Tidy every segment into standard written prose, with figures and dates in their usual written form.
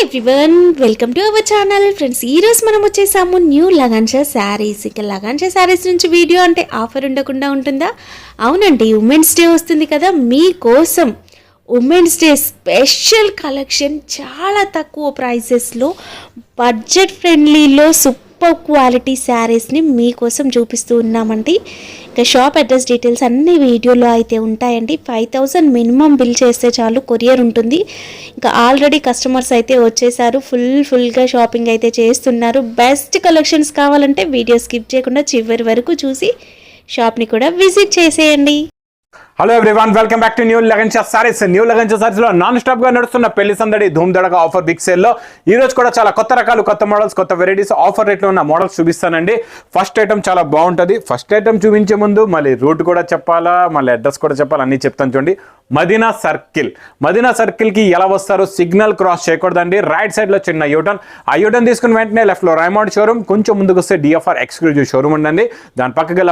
Everyone welcome to our channel friends. ఈరోజు మనం వచ్చేసాము న్యూ లగాన్షా శారీస్. ఇక లగాన్షా శారీస్ నుంచి వీడియో అంటే ఆఫర్ ఉండకుండా ఉంటుందా? అవునండి, ఉమెన్స్ డే వస్తుంది కదా, మీకోసం ఉమెన్స్ డే స్పెషల్ కలెక్షన్ చాలా తక్కువ ప్రైసెస్లో బడ్జెట్ ఫ్రెండ్లీలో సూపర్ క్వాలిటీ శారీస్ని మీకోసం చూపిస్తూ ఉన్నామండి. ఇక షాప్ అడ్రస్ డీటెయిల్స్ అన్ని వీడియోలో అయితే ఉంటాయండి. 5000 మినిమం బిల్ చేస్తే చాలు, కొరియర్ ఉంటుంది. ఇంకా ఆల్రెడీ కస్టమర్స్ అయితే వచ్చేసారు, ఫుల్గా షాపింగ్ అయితే చేస్తున్నారు. బెస్ట్ కలెక్షన్స్ కావాలంటే వీడియో స్కిప్ చేయకుండా చివరి వరకు చూసి షాప్ని కూడా విజిట్ చేసేయండి. Hello everyone, welcome back to new Lagansha Sarees. New Lagansha Sarees లో నాన్ స్టాప్ గా నడుస్తున్న పెళ్లి సందడి ధూమ్ దడగా ఆఫర్ బిగ్ సేల్ లో ఈ రోజు కూడా చాలా కొత్త రకాలు, కొత్త మోడల్స్, కొత్త వెరైటీస్ ఆఫర్ రేట్ లో ఉన్న మోడల్స్ చూపిస్తానండి. ఫస్ట్ ఐటమ్ చాలా బాగుంటుంది. ఫస్ట్ ఐటమ్ చూపించే ముందు మళ్ళీ రూట్ కూడా చెప్పాలా, మళ్ళీ అడ్రస్ కూడా చెప్పాలా, అన్ని చెప్తాను చూడండి. మదీనా సర్కిల్ కి ఎలా వస్తారో సిగ్నల్ క్రాస్ చేయకూడదండి. రైట్ సైడ్ లో చిన్న యూటర్న్, ఆ యూటర్న్ తీసుకుని వెంటనే లెఫ్ట్ లో రైమౌండ్ షోరూమ్, కొంచెం ముందుకు వస్తే డిఎఫ్ఆర్ ఎక్స్క్లూజివ్ షోరూమ్ ఉండండి. దాని పక్కకి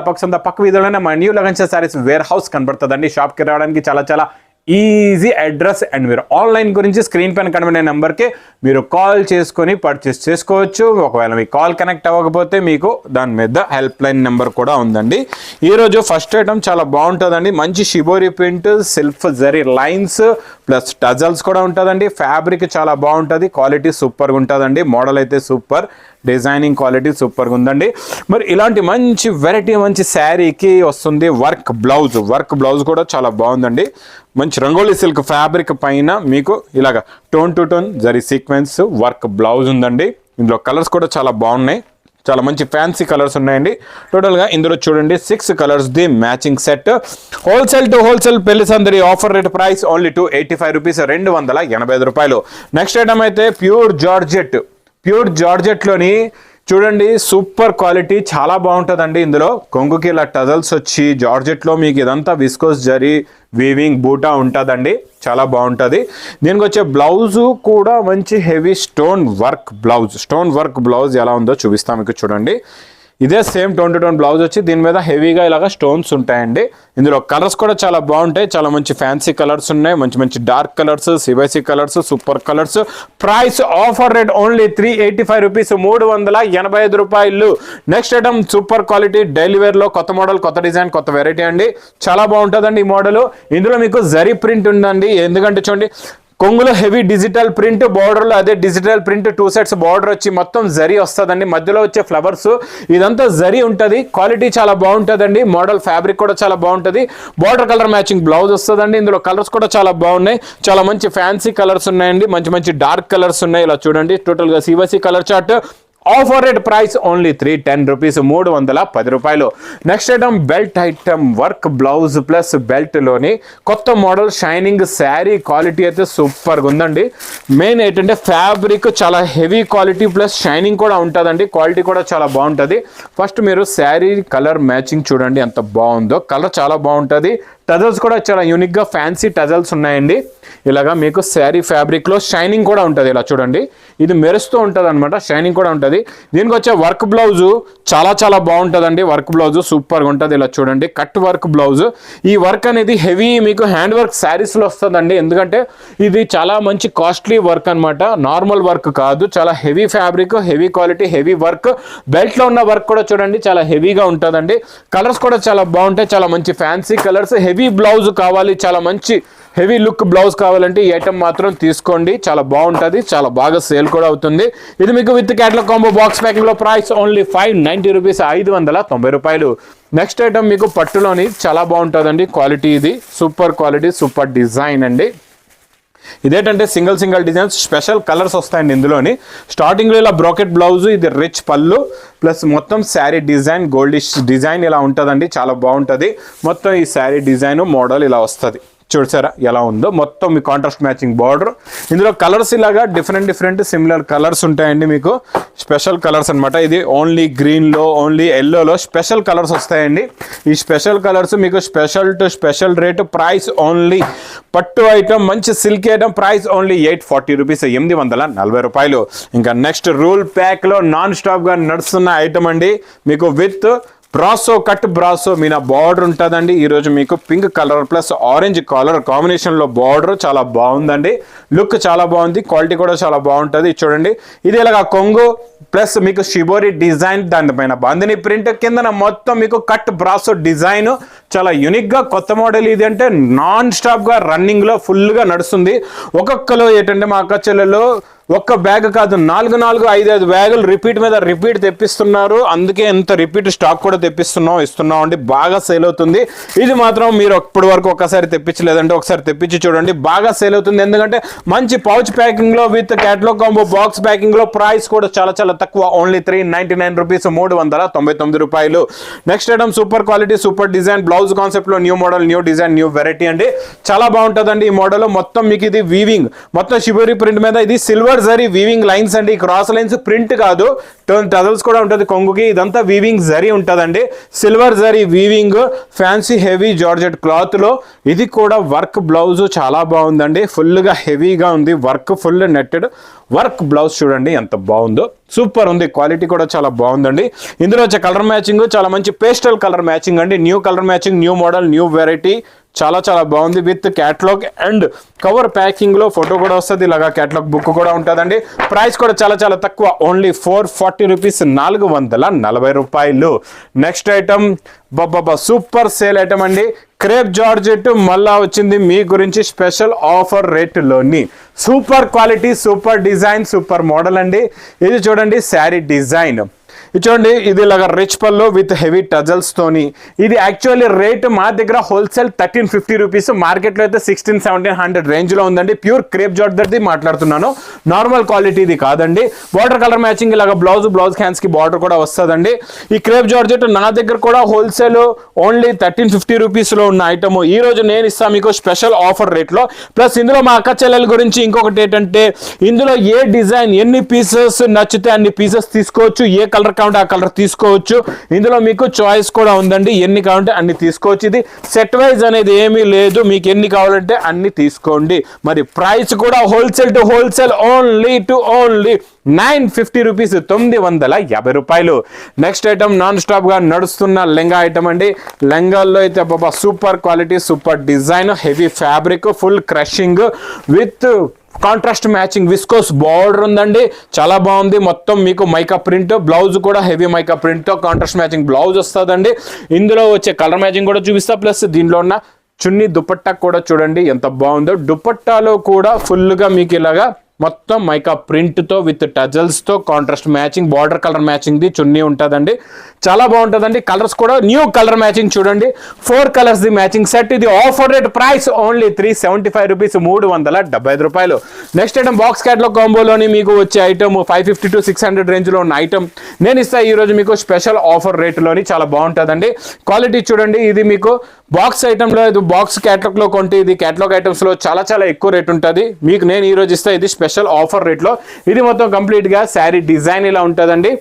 పక్క వీధిలోనే మన new Lagansha Sarees warehouse కనబడుతుందండి. షాప్ కి రావడానికి చాలా ఈజీ అడ్రస్. అండ్ మీరు ఆన్లైన్ గురించి స్క్రీన్ పైన కనబడే నెంబర్కి మీరు కాల్ చేసుకొని పర్చేస్ చేసుకోవచ్చు. ఒకవేళ మీ కాల్ కనెక్ట్ అవ్వకపోతే మీకు దాని మీద హెల్ప్ లైన్ నెంబర్ కూడా ఉందండి. ఈరోజు ఫస్ట్ ఐటమ్ చాలా బాగుంటుందండి. మంచి shibori print, సిల్ఫ్ zari lines plus tassels కూడా ఉంటుందండి. ఫ్యాబ్రిక్ చాలా బాగుంటుంది, క్వాలిటీ సూపర్గా ఉంటుందండి. మోడల్ అయితే సూపర్, డిజైనింగ్ క్వాలిటీ సూపర్గా ఉందండి. మరి ఇలాంటి మంచి వెరైటీ, మంచి శారీకి వస్తుంది వర్క్ బ్లౌజ్ కూడా చాలా బాగుందండి. మంచి రంగోలీ సిల్క్ ఫ్యాబ్రిక్ పైన మీకు ఇలాగ tone to tone zari sequence work blouse ఉందండి. ఇందులో కలర్స్ కూడా చాలా బాగున్నాయి, చాలా మంచి ఫ్యాన్సీ కలర్స్ ఉన్నాయండి. టోటల్గా ఇందులో చూడండి 6 colours the matching set. Wholesale to wholesale పెళ్లి సందడి offer rate price only 285 rupees, 285 రూపాయలు. నెక్స్ట్ ఐటమ్ అయితే ప్యూర్ జార్జెట్లోని చూడండి సూపర్ క్వాలిటీ, చాలా బాగుంటుందండి. ఇందులో కొంగుకి ఇలా టజల్స్ వచ్చి జార్జెట్లో మీకు ఇదంతా విస్కోస్ జరీ వీవింగ్ బూటా ఉంటుందండి, చాలా బాగుంటుంది. దీనికి వచ్చే బ్లౌజు కూడా మంచి హెవీ స్టోన్ వర్క్ బ్లౌజ్ ఎలా ఉందో చూపిస్తాం మీకు. చూడండి ఇదే same tone to tone blouse వచ్చి దీని మీద హెవీగా ఇలాగ స్టోన్స్ ఉంటాయండి. ఇందులో కలర్స్ కూడా చాలా బాగుంటాయి, చాలా మంచి ఫ్యాన్సీ కలర్స్ ఉన్నాయి, మంచి డార్క్ కలర్స్, సివైసీ colours, super colours. Price offer rate only 385 rupees, 385 రూపాయలు. Next item super quality daily wear లో కొత్త మోడల్, కొత్త డిజైన్, కొత్త వెరైటీ అండి. చాలా బాగుంటుందండి ఈ మోడల్. ఇందులో మీకు జరీ ప్రింట్ ఉందండి. ఎందుకంటే చూడండి కొంగులో హెవీ డిజిటల్ ప్రింట్, బార్డర్లో అదే డిజిటల్ ప్రింట్, 2 సెట్స్ బార్డర్ వచ్చి మొత్తం జరీ వస్తుందండి. మధ్యలో వచ్చే ఫ్లవర్స్ ఇదంతా జరీ ఉంటుంది. క్వాలిటీ చాలా బాగుంటుందండి. మోడల్ ఫ్యాబ్రిక్ కూడా చాలా బాగుంటుంది. బార్డర్ కలర్ మ్యాచింగ్ బ్లౌజ్ వస్తుందండి. ఇందులో కలర్స్ కూడా చాలా బాగున్నాయి, చాలా మంచి ఫ్యాన్సీ కలర్స్ ఉన్నాయండి. మంచి డార్క్ కలర్స్ ఉన్నాయి. ఇలా చూడండి టోటల్గా సివసి colour chart. Offer rate price only 310 rupees, 310 రూపాయలు. Next item belt item, work blouse plus belt లోని కొత్త మోడల్ షైనింగ్ శారీ. క్వాలిటీ అయితే సూపర్గా ఉందండి. మెయిన్ ఏంటంటే ఫ్యాబ్రిక్ చాలా హెవీ క్వాలిటీ ప్లస్ షైనింగ్ కూడా ఉంటుందండి. క్వాలిటీ కూడా చాలా బాగుంటుంది. ఫస్ట్ మీరు శారీ కలర్ మ్యాచింగ్ చూడండి ఎంత బాగుందో, కలర్ చాలా బాగుంటుంది. టజల్స్ కూడా చాలా యూనిక్గా ఫ్యాన్సీ టజల్స్ ఉన్నాయండి. ఇలాగా మీకు శారీ ఫ్యాబ్రిక్లో షైనింగ్ కూడా ఉంటుంది. ఇలా చూడండి ఇది మెరుస్తూ ఉంటుంది అనమాట, షైనింగ్ కూడా ఉంటుంది. దీనికి వచ్చే వర్క్ బ్లౌజు చాలా బాగుంటుందండి. వర్క్ బ్లౌజు సూపర్గా ఉంటుంది. ఇలా చూడండి కట్ వర్క్ బ్లౌజ్. ఈ వర్క్ అనేది హెవీ మీకు హ్యాండ్ వర్క్ శారీస్లో వస్తుందండి. ఎందుకంటే ఇది చాలా మంచి కాస్ట్లీ వర్క్ అనమాట, నార్మల్ వర్క్ కాదు. చాలా heavy fabric, heavy quality, heavy work. బెల్ట్లో ఉన్న వర్క్ కూడా చూడండి చాలా హెవీగా ఉంటుందండి. కలర్స్ కూడా చాలా బాగుంటాయి, చాలా మంచి ఫ్యాన్సీ కలర్స్. హెవీ బ్లౌజ్ కావాలి, చాలా మంచి హెవీ లుక్ బ్లౌజ్ కావాలంటే ఈ ఐటమ్ మాత్రం తీసుకోండి, చాలా బాగుంటుంది, చాలా బాగా సేల్ కూడా అవుతుంది. ఇది మీకు with catalogue combo box packing లో ప్రైస్ ఓన్లీ 590 రూపీస్, 590 రూపాయలు. నెక్స్ట్ ఐటమ్ మీకు పట్టులోని చాలా బాగుంటుందండి. క్వాలిటీ ఇది సూపర్ క్వాలిటీ, సూపర్ డిజైన్ అండి. ఇదేంటంటే సింగిల్ డిజైన్స్, స్పెషల్ కలర్స్ వస్తాయండి ఇందులోని. స్టార్టింగ్లో ఇలా బ్రోకెట్ బ్లౌజ్, ఇది రిచ్ పళ్ళు ప్లస్ మొత్తం శారీ డిజైన్ గోల్డిష్ డిజైన్ ఇలా ఉంటుందండి, చాలా బాగుంటుంది. మొత్తం ఈ శారీ డిజైన్ మోడల్ ఇలా వస్తుంది. చూసారా ఎలా ఉందో, మొత్తం మీ కాంట్రాస్ట్ మ్యాచింగ్ బార్డర్. ఇందులో కలర్స్ ఇలాగా డిఫరెంట్ సిమిలర్ కలర్స్ ఉంటాయండి. మీకు స్పెషల్ కలర్స్ అనమాట. ఇది ఓన్లీ గ్రీన్లో, ఓన్లీ ఎల్లోలో స్పెషల్ కలర్స్ వస్తాయండి. ఈ స్పెషల్ కలర్స్ మీకు special to special rate. Price only పట్టు ఐటమ్, మంచి silk item, price only 840 rupees, 840 రూపాయలు. ఇంకా నెక్స్ట్ రూల్ ప్యాక్లో నాన్ స్టాప్గా నడుస్తున్న ఐటమ్ అండి. మీకు with brasso cut brasso Meena border ఉంటుందండి. ఈరోజు మీకు pink colour plus orange colour కాంబినేషన్లో బార్డర్ చాలా బాగుందండి. లుక్ చాలా బాగుంది, క్వాలిటీ కూడా చాలా బాగుంటుంది. చూడండి ఇది ఇలాగా కొంగు ప్లస్ మీకు షిబోరి డిజైన్, దానిపైన బాందిని ప్రింట్, కిందన మొత్తం మీకు కట్ బ్రాసో డిజైన్. చాలా యూనిక్గా కొత్త మోడల్ ఇది. అంటే నాన్ స్టాప్గా రన్నింగ్లో ఫుల్గా నడుస్తుంది. ఒక్కొక్కరు ఏంటంటే మా అక్క చెల్లెలు ఒక్క బ్యాగ్ కాదు 4-5 బ్యాగులు రిపీట్ మీద రిపీట్ తెప్పిస్తున్నారు. అందుకే ఎంత రిపీట్ స్టాక్ కూడా ఇస్తున్నాం అండి. బాగా సేల్ అవుతుంది. ఇది మాత్రం మీరు ఇప్పటి వరకు ఒక్కసారి తెప్పించలేదంటే ఒకసారి తెప్పించి చూడండి, బాగా సేల్ అవుతుంది. ఎందుకంటే మంచి పౌచ్ ప్యాకింగ్ లో with catalogue combo box packing లో ప్రైస్ కూడా చాలా చాలా తక్కువ, ఓన్లీ 399 రూపీస్, 399 రూపాయలు. Next item super quality super design blouse concept లో new model new design new variety అండి. చాలా బాగుంటుందండి ఈ మోడల్. మొత్తం మీకు ఇది వీవింగ్, మొత్తం షిబోరి ప్రింట్ మీద ఇది సిల్వర్ జరీ వీవింగ్ లైన్స్ అండి. క్రాస్ లైన్స్ ప్రింట్ కాదు, టజల్స్ కూడా ఉంటుంది కొంగుకి. ఇదంతా వీవింగ్ జరీ ఉంటుందండి, silver zari weaving, fancy heavy georgette cloth లో. ఇది కూడా వర్క్ బ్లౌజ్ చాలా బాగుందండి, ఫుల్ గా హెవీగా ఉంది work, full netted work blouse. చూడండి ఎంత బాగుందో, సూపర్ ఉంది. క్వాలిటీ కూడా చాలా బాగుందండి. ఇందులో వచ్చే కలర్ మ్యాచింగ్ చాలా మంచి పేస్టల్ కలర్ మ్యాచింగ్ అండి. New colour matching, new model, new variety. చాలా చాలా బాగుంది. With catalogue and cover packing లో ఫోటో కూడా వస్తుంది. ఇలాగా క్యాటలాగ్ బుక్ కూడా ఉంటుందండి. ప్రైస్ కూడా చాలా చాలా తక్కువ, ఓన్లీ 440 రూపీస్, 440 రూపాయలు. నెక్స్ట్ ఐటమ్ బాబా సూపర్ సేల్ ఐటమ్ అండి. క్రేప్ జార్జెట్ మళ్ళా వచ్చింది మీ గురించి స్పెషల్ ఆఫర్ రేటులోని. Super quality super design super model అండి. ఇది చూడండి శారీ డిజైన్. ఇది చూడండి, ఇది ఇలాగా rich pallu with heavy tassels తోని. ఇది యాక్చువల్లీ రేట్ మా దగ్గర హోల్సేల్ 1350 రూపీస్, మార్కెట్లో అయితే 1600-1700 రేంజ్ లో ఉందండి. ప్యూర్ క్రేప్ జార్జెట్ మాట్లాడుతున్నాను, నార్మల్ క్వాలిటీ ఇది కాదండి. బార్డర్ కలర్ మ్యాచింగ్ ఇలాగా బ్లౌజ్ హ్యాండ్స్ కి బార్డర్ కూడా వస్తుందండి. ఈ క్రేప్ జార్జెట్ నా దగ్గర కూడా హోల్సేల్ ఓన్లీ 1350 రూపీస్ లో ఉన్న ఐటమ్ ఈ రోజు నేను ఇస్తాను మీకు స్పెషల్ ఆఫర్ రేట్ లో. ప్లస్ ఇందులో మా అక్క చెల్లెల గురించి ఇంకొకటి ఏంటంటే, ఇందులో ఏ డిజైన్ ఎన్ని పీసెస్ నచ్చితే అన్ని పీసెస్ తీసుకోవచ్చు, ఏ కలర్ కావాలంటే ఆ కలర్ తీసుకోవచ్చు. ఇందులో మీకు చాయిస్ కూడా ఉందండి, ఎన్ని కావాలంటే అన్ని తీసుకోవచ్చు. ఇది సెట్ వైజ్ అనేది ఏమీ లేదు, మీకు ఎన్ని కావాలంటే అన్ని తీసుకోండి. మరి ప్రైస్ కూడా wholesale to wholesale only 950 rupees, 950 రూపాయలు. నెక్స్ట్ ఐటమ్ నాన్ స్టాప్ గా నడుస్తున్న లెంగా ఐటమ్ అండి. లెంగాల్లో అయితే బాబా super quality super design, heavy fabric, full crushing with contrast matching viscose border ఉందండి. చాలా బాగుంది. మొత్తం మీకు మైకా ప్రింట్, బ్లౌజ్ కూడా హెవీ మైకా ప్రింట్ తో కాంట్రాస్ట్ మ్యాచింగ్ బ్లౌజ్ వస్తుందండి. ఇందులో వచ్చే కలర్ మ్యాచింగ్ కూడా చూపిస్తా. ప్లస్ దీనిలో ఉన్న చున్నీ దుపట్టా కూడా చూడండి ఎంత బాగుందో. దుపట్టాలో కూడా ఫుల్ గా మీకు ఇలాగా మొత్తం మైకా ప్రింట్ తో విత్ టజల్స్ తో contrast matching border colour matching ది చున్నీ ఉంటుందండి. చాలా బాగుంటుందండి. కలర్స్ కూడా న్యూ కలర్ మ్యాచింగ్ చూడండి, 4 కలర్స్ ది మ్యాచింగ్ సెట్. ఇది offer rate price only 375 rupees, 375 రూపాయలు. నెక్స్ట్ ఐటమ్ బాక్స్ క్యాటలాగ్ కాంబోలోని మీకు వచ్చే ఐటమ్ 550 to 600 రేంజ్ లో ఉన్న ఐటమ్ నేను ఇస్తా ఈ రోజు మీకు స్పెషల్ ఆఫర్ రేట్లోని. చాలా బాగుంటుందండి. క్వాలిటీ చూడండి, ఇది మీకు బాక్స్ ఐటమ్ లో, ఇది బాక్స్ క్యాటలాగ్ లో కొంటే ఇది క్యాటలాగ్ ఐటమ్స్ లో చాలా చాలా ఎక్కువ రేట్ ఉంటుంది. మీకు నేను ఈ రోజు ఇస్తా ఇది స్పెషల్ ఆఫర్ రేట్ లో. ఇది మొత్తం కంప్లీట్ గా శారీ డిజైన్ ఇలా ఉంటుందండి.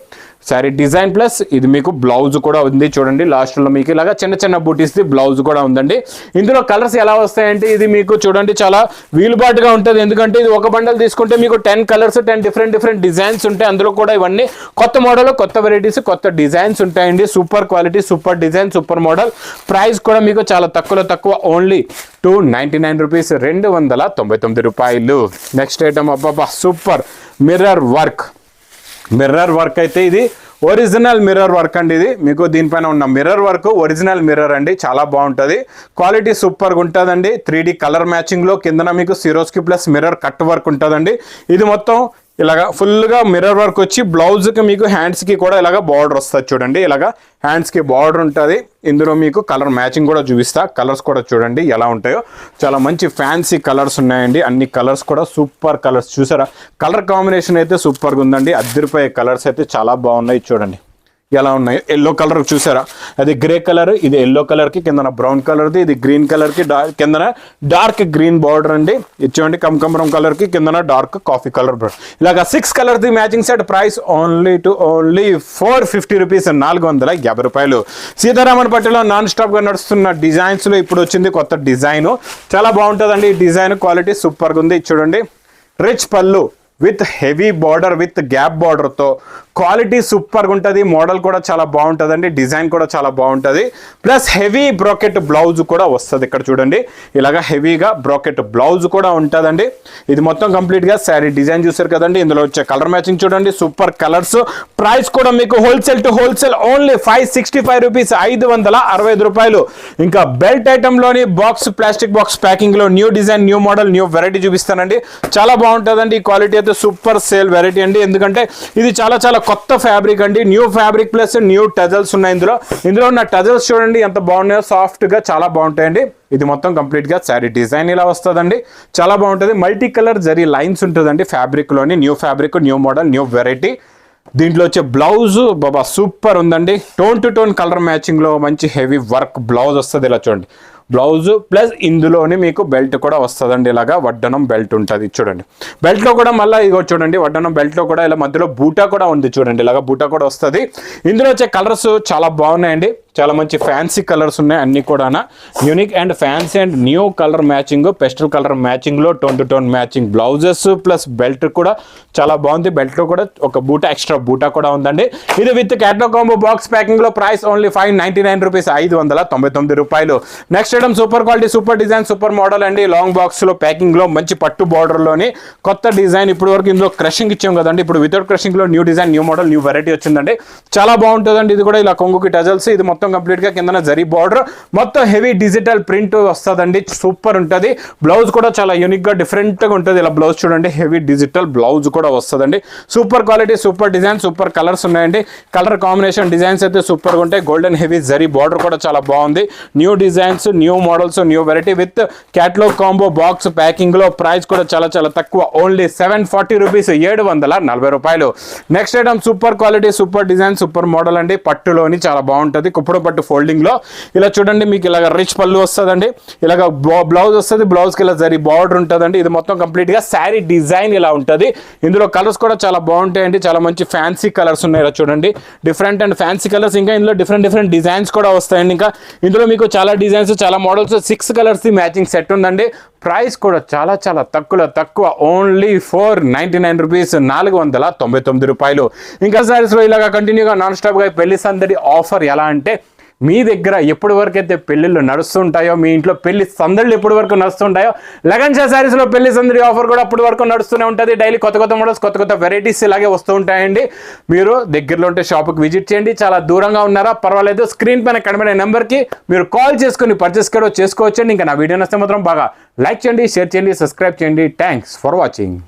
శారీ డిజైన్ ప్లస్ ఇది మీకు బ్లౌజ్ కూడా ఉంది. చూడండి లాస్ట్ లో మీకు ఇలాగా చిన్న చిన్న బూటీస్ ది బ్లౌజ్ కూడా ఉందండి. ఇందులో కలర్స్ ఎలా వస్తాయంటే, ఇది మీకు చూడండి చాలా వీలుబాటుగా ఉంటుంది. ఎందుకంటే ఇది ఒక బండల్ తీసుకుంటే మీకు 10 కలర్స్ 10 డిఫరెంట్ డిజైన్స్ ఉంటాయి. అందులో కూడా ఇవన్నీ కొత్త మోడల్, కొత్త వెరైటీస్, కొత్త డిజైన్స్ ఉంటాయండి. Super quality super design super model. Price కూడా మీకు చాలా తక్కువ, ఓన్లీ 299 రూపీస్, 299 రూపాయలు. నెక్స్ట్ ఐటమ్ అబ్బాబా సూపర్ మిర్రర్ వర్క్ అయితే ఇది ఒరిజినల్ మిర్రర్ వర్క్ అండి. ఇది మీకు దీనిపైన ఉన్న మిర్రర్ వర్క్ ఒరిజినల్ మిర్రర్ అండి. చాలా బాగుంటుంది, క్వాలిటీ సూపర్గా ఉంటుందండి. 3D కలర్ మ్యాచింగ్లో కిందన మీకు Swarovski plus mirror cut work ఉంటుందండి. ఇది మొత్తం ఇలాగా ఫుల్గా మిర్రర్ వర్క్ వచ్చి బ్లౌజ్కి మీకు హ్యాండ్స్కి కూడా ఇలాగా బార్డర్ వస్తుంది. చూడండి ఇలాగా హ్యాండ్స్కి బార్డర్ ఉంటుంది. ఇందులో మీకు కలర్ మ్యాచింగ్ కూడా చూపిస్తా. కలర్స్ కూడా చూడండి ఎలా ఉంటాయో. చాలా మంచి ఫ్యాన్సీ కలర్స్ ఉన్నాయండి. అన్ని కలర్స్ కూడా సూపర్ కలర్స్. చూసారా కలర్ కాంబినేషన్ అయితే సూపర్గా ఉందండి. అద్దరిపోయే కలర్స్ అయితే చాలా బాగున్నాయి. చూడండి ఎలా ఉన్నాయి. ఎల్లో కలర్ చూసారా, అది గ్రే కలర్, ఇది ఎల్లో కలర్ కి కింద బ్రౌన్ కలర్ది, ఇది గ్రీన్ కలర్ కి కింద డార్క్ గ్రీన్ బార్డర్ అండి. ఇది చూడండి కమకమరం కలర్ కి కింద డార్క్ కాఫీ కలర్ బార్డర్. ఇలాగా 6 colour the matching set. Price only 450 rupees, 450 రూపాయలు. సీతారామన్ పట్టులో నాన్ స్టాప్ గా నడుస్తున్న డిజైన్స్ లో ఇప్పుడు వచ్చింది కొత్త డిజైన్. చాలా బాగుంటుందండి ఈ డిజైన్. క్వాలిటీ సూపర్ గా ఉంది. చూడండి rich pallu with heavy border with gap బార్డర్తో క్వాలిటీ సూపర్గా ఉంటుంది. మోడల్ కూడా చాలా బాగుంటుందండి, డిజైన్ కూడా చాలా బాగుంటుంది. ప్లస్ హెవీ బ్రాకెట్ బ్లౌజ్ కూడా వస్తుంది. ఇక్కడ చూడండి ఇలాగా హెవీగా బ్రాకెట్ బ్లౌజ్ కూడా ఉంటుందండి. ఇది మొత్తం కంప్లీట్గా శారీ డిజైన్ చూసారు కదండి. ఇందులో వచ్చే కలర్ మ్యాచింగ్ చూడండి, సూపర్ కలర్స్. ప్రైస్ కూడా మీకు wholesale to wholesale only 565 rupees, 565 రూపాయలు. ఇంకా బెల్ట్ ఐటెంలోని బాక్స్, ప్లాస్టిక్ బాక్స్ ప్యాకింగ్లో new design, new model, new variety చూపిస్తానండి. చాలా బాగుంటుందండి. ఈ క్వాలిటీ అయితే సూపర్ సేల్ వెరైటీ అండి. ఎందుకంటే ఇది చాలా చాలా కొత్త ఫ్యాబ్రిక్ అండి. New fabric plus new tassels ఉన్నాయి ఇందులో ఉన్న టజల్స్ చూడండి ఎంత బాగున్నాయో, సాఫ్ట్ గా చాలా బాగుంటాయండి. ఇది మొత్తం కంప్లీట్ గా శారీ డిజైన్ ఇలా వస్తుందండి. చాలా బాగుంటుంది. మల్టీ కలర్ జరీ లైన్స్ ఉంటుందండి ఫ్యాబ్రిక్ లోని. New fabric, new model, new variety. దీంట్లో వచ్చే బ్లౌజ్ బాబా సూపర్ ఉందండి. Tone to tone colour matching లో మంచి హెవీ వర్క్ బ్లౌజ్ వస్తుంది. ఇలా చూడండి బ్లౌజ్ ప్లస్ ఇందులోనే మీకు బెల్ట్ కూడా వస్తుందండి. ఇలాగా వడ్డనం బెల్ట్ ఉంటుంది చూడండి. బెల్ట్లో కూడా మళ్ళీ ఇగో చూడండి వడ్డనం బెల్ట్లో కూడా ఇలా మధ్యలో బూటా కూడా ఉంది చూడండి. ఇలాగా బూటా కూడా వస్తుంది. ఇందులో వచ్చే కలర్స్ చాలా బాగున్నాయండి. చాలా మంచి ఫ్యాన్సీ కలర్స్ ఉన్నాయి అన్ని కూడా. Unique and fancy and new colour matching, pastel colour matching లో tone to tone matching blouses plus belt కూడా చాలా బాగుంది. బెల్ట్ లో కూడా ఒక బూటా, ఎక్స్ట్రా బూటా కూడా ఉందండి. ఇది with catalogue combo box packing లో ప్రైస్ ఓన్లీ 599 రూపీస్, 599 రూపాయలు. Next item super quality, super design, super model అండి. లాంగ్ బాక్స్ లో ప్యాకింగ్ లో మంచి పట్టు బార్డర్ లోని కొత్త డిజైన్. ఇప్పుడు వరకు ఇందులో క్రషింగ్ ఇచ్చాం కదండి. ఇప్పుడు వితౌట్ క్రషింగ్ లో new design, new model, new variety వచ్చిందండి. చాలా బాగుంటుందండి. ఇది కూడా ఇలా కొంగుకి టజల్స్. ఇది మొత్తం కంప్లీట్ గా కింద జరీ బార్డర్, మొత్తం హెవీ డిజిటల్ ప్రింట్ వస్తుందండి. సూపర్ ఉంటుంది. బ్లౌజ్ కూడా చాలా యూనిక్ గా డిఫరెంట్ గా ఉంటుంది. ఇలా బ్లౌజ్ చూడండి హెవీ డిజిటల్ బ్లౌజ్ కూడా వస్తుందండి. Super quality, super design, super colours ఉన్నాయండి. కలర్ కాంబినేషన్ డిజైన్స్ అయితే సూపర్ గా ఉంటాయి. గోల్డెన్ హెవీ జరీ బార్డర్ కూడా చాలా బాగుంది. New designs, new models, new variety with catalogue combo box packing లో ప్రైస్ కూడా చాలా చాలా తక్కువ, ఓన్లీ 740 రూపీస్, 740 రూపాయలు. Next item super quality, super design, super model అండి. పట్టులోని చాలా బాగుంటుంది. కుప్పుడు పట్టు ఫోల్డింగ్ లో ఇలా చూడండి మీకు ఇలాగ రిచ్ పళ్ళు వస్తుందండి. ఇలాగ బ్లౌజ్ వస్తుంది. బ్లౌజ్ కి ఇలా జరీ బార్డర్ ఉంటుందండి. ఇది మొత్తం కంప్లీట్ గా శారీ డిజైన్ ఇలా ఉంటుంది. ఇందులో కలర్స్ కూడా చాలా బాగుంటాయండి. చాలా మంచి ఫ్యాన్సీ కలర్స్ ఉన్నాయి. ఇలా చూడండి డిఫరెంట్ అండ్ ఫ్యాన్సీ కలర్స్. ఇంకా ఇందులో డిఫరెంట్ డిజైన్స్ కూడా వస్తాయండి. ఇంకా ఇందులో మీకు చాలా డిజైన్స్, చాలా మోడల్స్, 6 కలర్స్ మ్యాచింగ్ సెట్ ఉందండి. ప్రైస్ కూడా చాలా చాలా తక్కువ, ఓన్లీ 499 రూపీస్, 499 రూపాయలు. ఇంకా సారీస్ లో ఇలాగా కంటిన్యూగా నాన్ స్టాప్ గా పెళ్లి సందడి ఆఫర్ ఎలా అంటే, మీ దగ్గర ఎప్పటి వరకు అయితే పెళ్ళిళ్ళు నడుస్తుంటాయో, మీ ఇంట్లో పెళ్లి సందళ్ళు ఎప్పటి వరకు నడుస్తుంటాయో, లగన్ షా శారీస్లో పెళ్లి సందడి ఆఫర్ కూడా అప్పటి వరకు నడుస్తూనే ఉంటుంది. డైలీ కొత్త మోడల్స్, కొత్త వెరైటీస్ ఇలాగే వస్తూ ఉంటాయండి. మీరు దగ్గరలో ఉంటే షాప్కి విజిట్ చేయండి. చాలా దూరంగా ఉన్నారా పర్వాలేదు, స్క్రీన్ పైన కనబడే నెంబర్కి మీరు కాల్ చేసుకుని పర్చేస్ కూడా చేసుకోవచ్చండి. ఇంకా నా వీడియో నచ్చితే మాత్రం బాగా లైక్ చేయండి, షేర్ చేయండి, సబ్స్క్రైబ్ చేయండి. Thanks for watching.